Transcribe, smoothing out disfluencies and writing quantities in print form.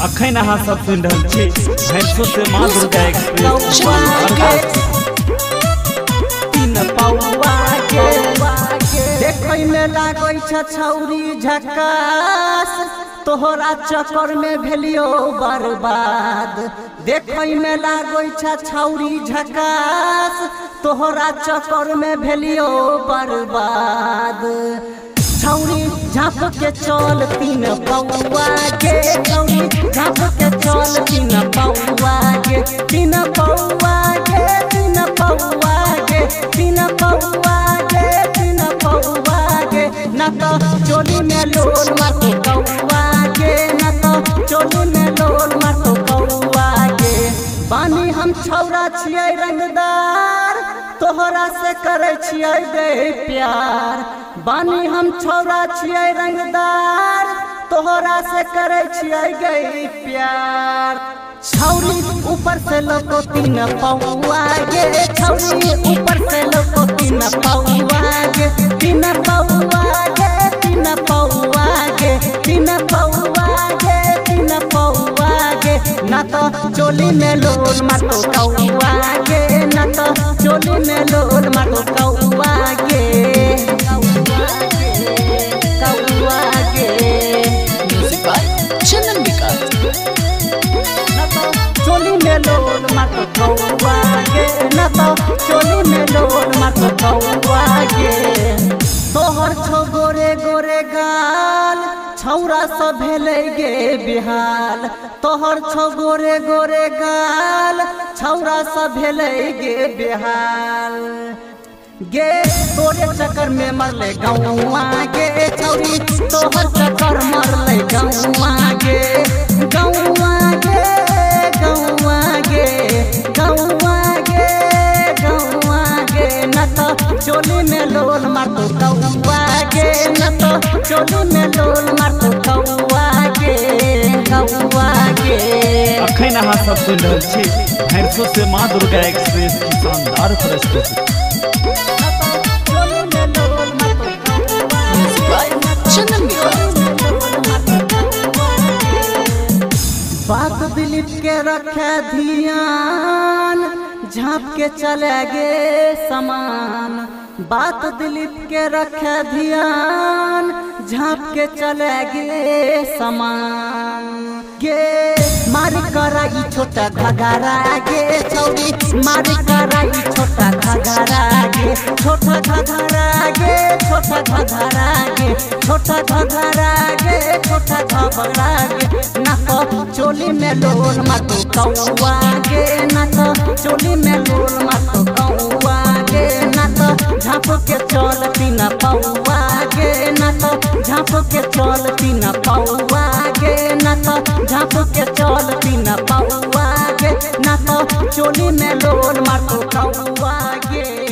अखन अहाँ सब सुन रहल छी भैंसो से माँ दुर्गा एक्सप्रेस। देखै में लागै छ छौरी झकास, तोहरा चक्कर में भेलियो बर्बाद। देखै में लागै छ छौरी झकास, तोहरा चक्कर में भेलियो बर्बाद। छौरी झाँप के चल तीन पौआ के, छौरी झाँप के चल तीन पौआ के, तीन पौआ के, तीन पौआ के, तीन पौआ के, तीन पौआ के। न तो चोली में लोल मारो कौआ के, न तो चोली में लोल मारो कौआ के। बानी हम छौरा छियै रंगदार, तोहरा से करे छियै बे प्यार। बानी हम छौरा छियै रंगदार, तोहरा से करे छियै गई प्यार। छौरी ऊपर से लोको तीन पौआ गे, छौरी ऊपर से लोको तीन पौआ गे, तीन पौआ गे, तीन पौआ गे, तीन पौआ गे, तीन पौआ गे। ना तो चोली में लोल मारो कौआ गे, ना तो चोली में लोल मारो कौआ गे, कौआ गे। चंदन विकास चोली में लोल मारो कौआ गे, ना तो चोली में लोल मारो कौआ गे। तोहर छो गोरे गोरे गाल, छौरा सब भेलै गे बिहाल। तोहर छो गोरे गोरे गाल, छौरा सब भेलै गे बिहाल। गे तोरे चक्कर में मरले गौआ गे, छौरी तोहर चक्कर मरले गौआ गे, गौआ गे, गौआ गे, गौआ गे, गौआ गे। न तो चोली में लोल मारो कौआ गे, न तो चोली में लोल मारो कौआ गे, कौआ गे। अखन अहाँ सब सुन रहल छी भैंसो से माँ दुर्गा एक्सप्रेस की शानदार प्रस्तुति। चंदन विकास बात दिलीप के रखे ध्यान, झाँप के चले गे समान। बात दिलीप के रखे ध्यान, झाँप के चले गे समान। गे मारी कराई छोटा घगरा गे, छौरी मारी कराई छोटा घगरा गे, छोटा घगरा गे, छोटा घगरा गे, छोटा घगरा गे, छोटा घगरा गे। ना तो चोली में लोल मारो कौआ गे, ना तो चोली में लोल मारो कौआ गे। ना तो झाँप के चल तीन पौआ गे, ना तो झाँप के चल तीन पौआ गे, ना तो झाँप के चल तीन पौआ गे। ना तो चोली में लोल मारो कौआ गे।